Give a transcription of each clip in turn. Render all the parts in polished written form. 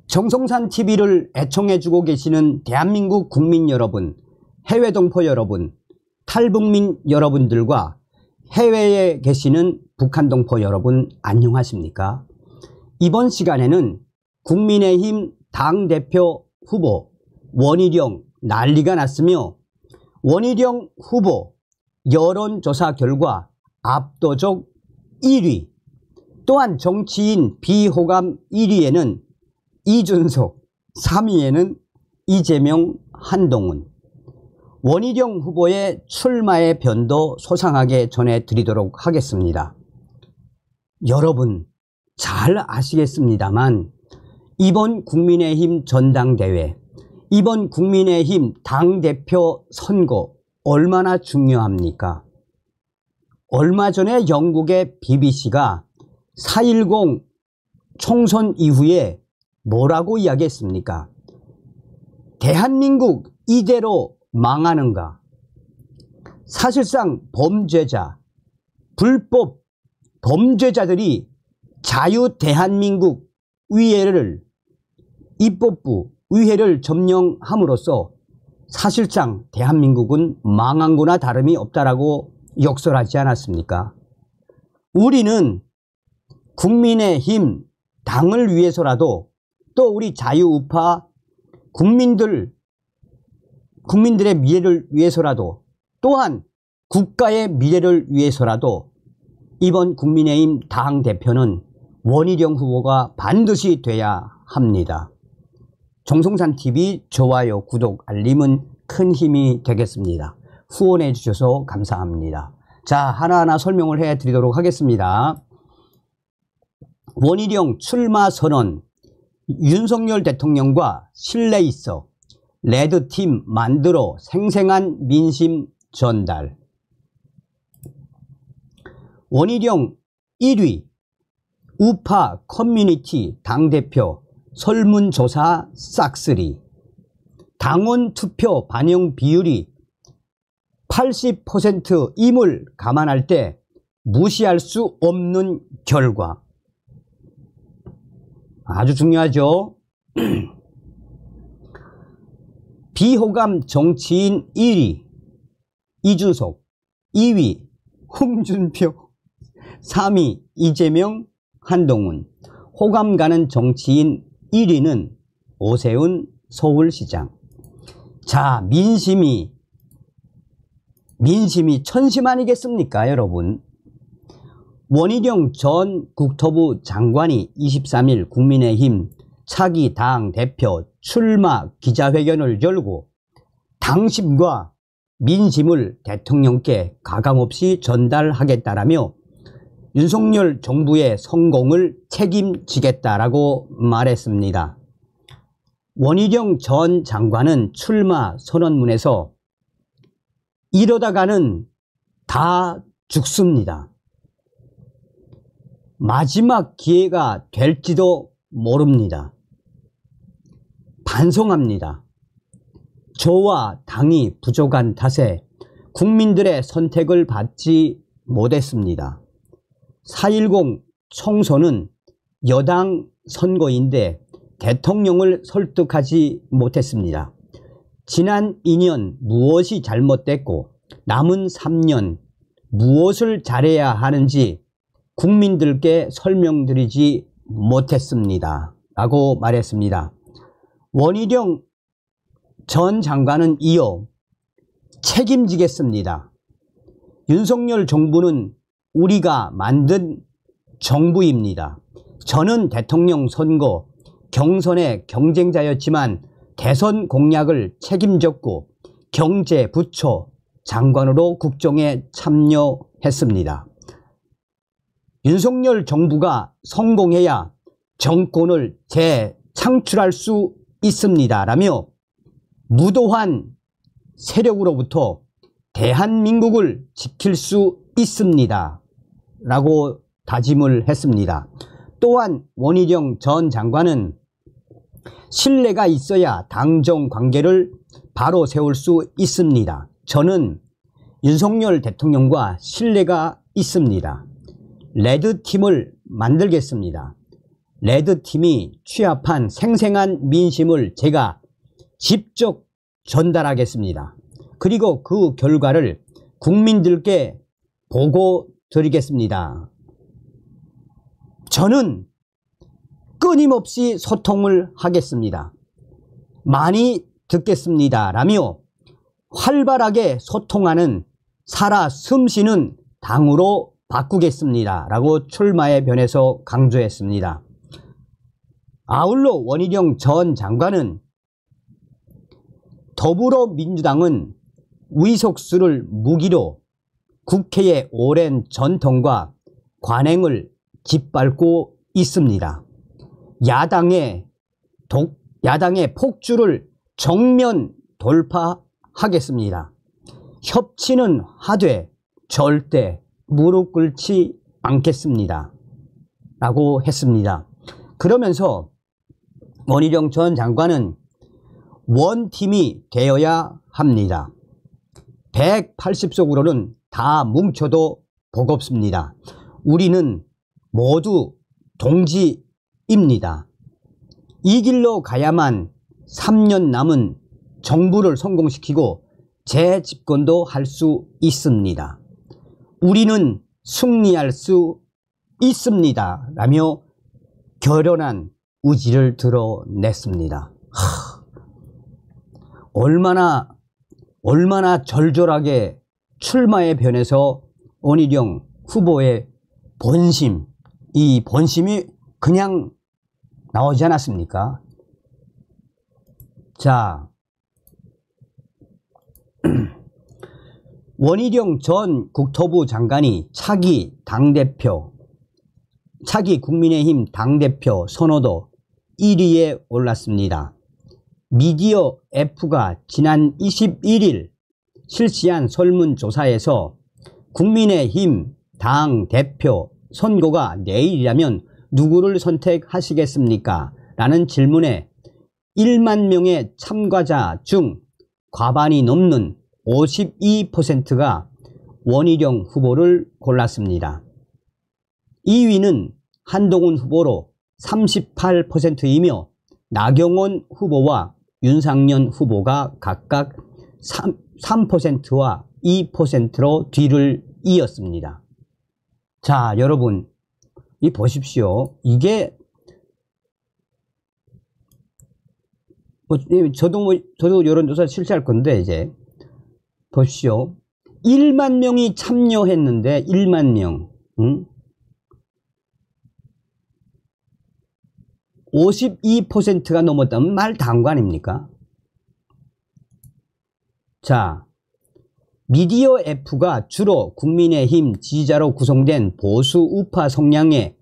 정성산 TV를 애청해주고 계시는 대한민국 국민 여러분, 해외 동포 여러분, 탈북민 여러분들과 해외에 계시는 북한 동포 여러분 안녕하십니까? 이번 시간에는 국민의힘 당대표 후보 원희룡 난리가 났으며 원희룡 후보 여론조사 결과 압도적 1위, 또한 정치인 비호감 1위에는 이준석, 3위에는 이재명, 한동훈. 원희룡 후보의 출마의 변도 소상하게 전해드리도록 하겠습니다. 여러분 잘 아시겠습니다만 이번 국민의힘 전당대회, 이번 국민의힘 당대표 선거 얼마나 중요합니까? 얼마 전에 영국의 BBC가 4.10 총선 이후에 뭐라고 이야기했습니까? 대한민국 이대로 망하는가? 사실상 범죄자, 불법 범죄자들이 자유 대한민국 의회를, 입법부 의회를 점령함으로써 사실상 대한민국은 망한 거나 다름이 없다라고 역설하지 않았습니까? 우리는 국민의힘 당을 위해서라도, 또 우리 자유우파 국민들의 미래를 위해서라도, 또한 국가의 미래를 위해서라도 이번 국민의힘 당대표는 원희룡 후보가 반드시 돼야 합니다. 정성산TV 좋아요, 구독, 알림은 큰 힘이 되겠습니다. 후원해 주셔서 감사합니다. 자, 하나하나 설명을 해 드리도록 하겠습니다. 원희룡 출마 선언. 윤석열 대통령과 신뢰 있어 레드팀 만들어 생생한 민심 전달. 원희룡 1위 우파 커뮤니티 당대표 설문조사 싹쓸이. 당원 투표 반영 비율이 80%임을 감안할 때 무시할 수 없는 결과. 아주 중요하죠. 비호감 정치인 1위 이준석, 2위 홍준표, 3위 이재명, 한동훈. 호감 가는 정치인 1위는 오세훈 서울시장. 자, 민심이 천심 아니겠습니까, 여러분? 원희룡 전 국토부 장관이 23일 국민의힘 차기 당대표 출마 기자회견을 열고 당심과 민심을 대통령께 가감없이 전달하겠다라며 윤석열 정부의 성공을 책임지겠다라고 말했습니다. 원희룡 전 장관은 출마 선언문에서 이러다가는 다 죽습니다. 마지막 기회가 될지도 모릅니다. 반성합니다. 저와 당이 부족한 탓에 국민들의 선택을 받지 못했습니다. 4.10 총선은 여당 선거인데 대통령을 설득하지 못했습니다. 지난 2년 무엇이 잘못됐고 남은 3년 무엇을 잘해야 하는지 국민들께 설명드리지 못했습니다. 라고 말했습니다. 원희룡 전 장관은 이어 책임지겠습니다. 윤석열 정부는 우리가 만든 정부입니다. 저는 대통령 선거 경선의 경쟁자였지만 대선 공약을 책임졌고 경제부처 장관으로 국정에 참여했습니다. 윤석열 정부가 성공해야 정권을 재창출할 수 있습니다. 라며 무도한 세력으로부터 대한민국을 지킬 수 있습니다. 라고 다짐을 했습니다. 또한 원희룡 전 장관은 신뢰가 있어야 당정 관계를 바로 세울 수 있습니다. 저는 윤석열 대통령과 신뢰가 있습니다. 레드팀을 만들겠습니다. 레드팀이 취합한 생생한 민심을 제가 직접 전달하겠습니다. 그리고 그 결과를 국민들께 보고 드리겠습니다. 저는 끊임없이 소통을 하겠습니다. 많이 듣겠습니다. 라며 활발하게 소통하는 살아 숨쉬는 당으로 바꾸겠습니다. 라고 출마의 변에서 강조했습니다. 아울러 원희룡 전 장관은 더불어민주당은 의석수를 무기로 국회의 오랜 전통과 관행을 짓밟고 있습니다. 야당의 폭주를 정면 돌파하겠습니다. 협치는 하되 절대 무릎 꿇지 않겠습니다. 라고 했습니다. 그러면서 원희룡 전 장관은 원팀이 되어야 합니다. 180석으로는 다 뭉쳐도 버겁습니다. 우리는 모두 동지입니다. 이 길로 가야만 3년 남은 정부를 성공시키고 재집권도 할 수 있습니다. 우리는 승리할 수 있습니다. 라며 결연한 의지를 드러냈습니다. 얼마나 절절하게 출마의 변에서 원희룡 후보의 본심, 이 본심이 그냥 나오지 않았습니까? 자, 원희룡 전 국토부 장관이 차기 국민의힘 당대표 선호도 1위에 올랐습니다. 미디어 F가 지난 21일 실시한 설문조사에서 국민의힘 당대표 선거가 내일이라면 누구를 선택하시겠습니까? 라는 질문에 1만 명의 참가자 중 과반이 넘는 52%가 원희룡 후보를 골랐습니다. 2위는 한동훈 후보로 38%이며 나경원 후보와 윤상현 후보가 각각 3%와 2%로 뒤를 이었습니다. 자, 여러분, 이 보십시오. 이게 저도 여론조사 실시할 건데, 이제 보십시오. 1만 명이 참여했는데 1만 명, 52%가 넘었다면 말당구 아닙니까? 자, 미디어 F가 주로 국민의힘 지지자로 구성된 보수 우파 성향의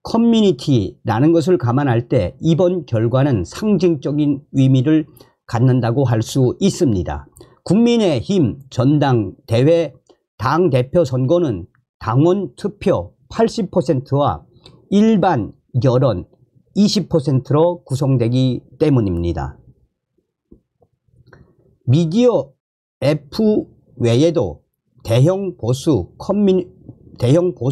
커뮤니티라는 것을 감안할 때 이번 결과는 상징적인 의미를 갖는다고 할 수 있습니다. 국민의힘 전당대회 당대표 선거는 당원 투표 80%와 일반 여론 20%로 구성되기 때문입니다. 미디어 F 외에도 대형 보수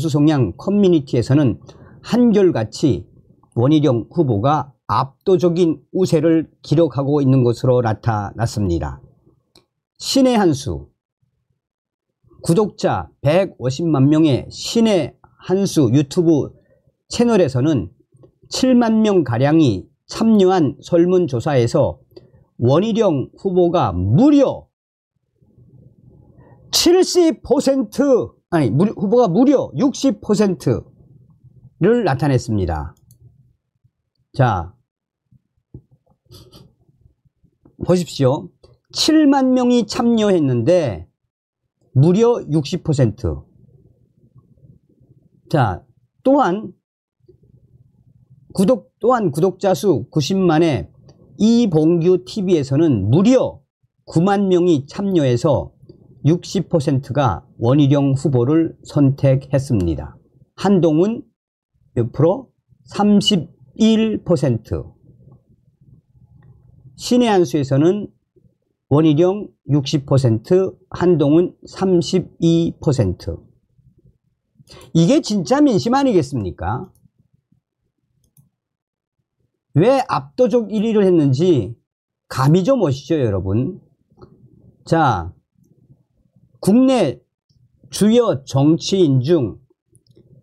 성향 커뮤니티에서는 한결같이 원희룡 후보가 압도적인 우세를 기록하고 있는 것으로 나타났습니다. 신의 한수, 구독자 150만 명의 신의 한수 유튜브 채널에서는 7만 명가량이 참여한 설문조사에서 원희룡 후보가 무려 60%를 나타냈습니다. 자, 보십시오. 7만 명이 참여했는데 무려 60%. 자, 또한 구독자 수 90만의 이봉규 TV에서는 무려 9만 명이 참여해서 60%가 원희룡 후보를 선택했습니다. 한동훈 몇 프로? 31%. 신의 한수에서는 원희룡 60%, 한동훈 32%. 이게 진짜 민심 아니겠습니까? 왜 압도적 1위를 했는지 감이 좀 오시죠, 여러분? 자, 국내 주요 정치인 중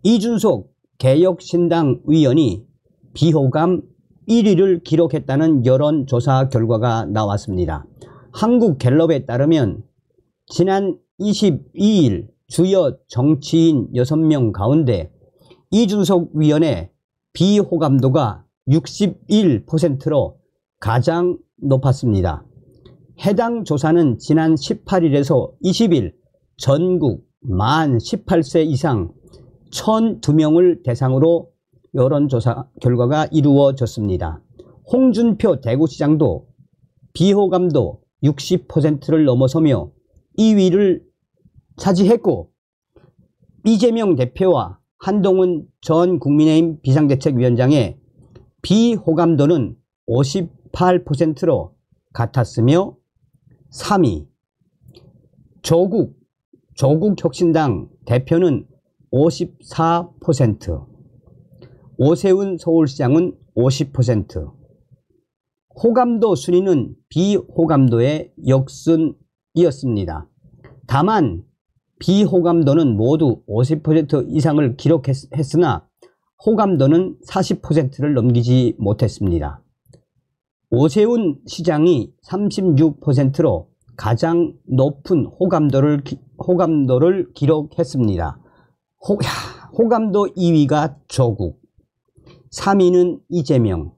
이준석 개혁신당 의원이 비호감 1위를 기록했다는 여론조사 결과가 나왔습니다. 한국갤럽에 따르면 지난 22일 주요 정치인 6명 가운데 이준석 의원의 비호감도가 61%로 가장 높았습니다. 해당 조사는 지난 18일에서 20일 전국 만 18세 이상 1,002명을 대상으로 여론조사 결과가 이루어졌습니다. 홍준표 대구시장도 비호감도 60%를 넘어서며 2위를 차지했고, 이재명 대표와 한동훈 전 국민의힘 비상대책위원장의 비호감도는 58%로 같았으며 3위 조국혁신당 대표는 54%, 오세훈 서울시장은 50%, 호감도 순위는 비호감도의 역순이었습니다. 다만 비호감도는 모두 50% 이상을 기록했으나 호감도는 40%를 넘기지 못했습니다. 오세훈 시장이 36%로 가장 높은 호감도를 기록했습니다. 호감도 2위가 조국, 3위는 이재명,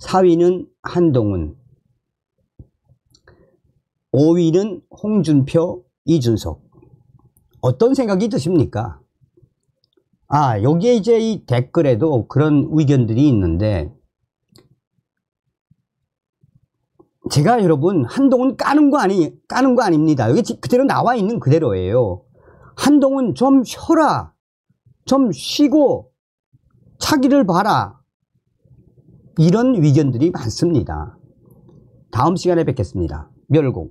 4위는 한동훈, 5위는 홍준표, 이준석. 어떤 생각이 드십니까? 여기에 이제 이 댓글에도 그런 의견들이 있는데, 제가 여러분 한동훈 까는 거 아닙니다. 여기 그대로 나와 있는 그대로예요. 한동훈 좀 쉬어라, 좀 쉬고 차기를 봐라, 이런 의견들이 많습니다. 다음 시간에 뵙겠습니다. 멸공.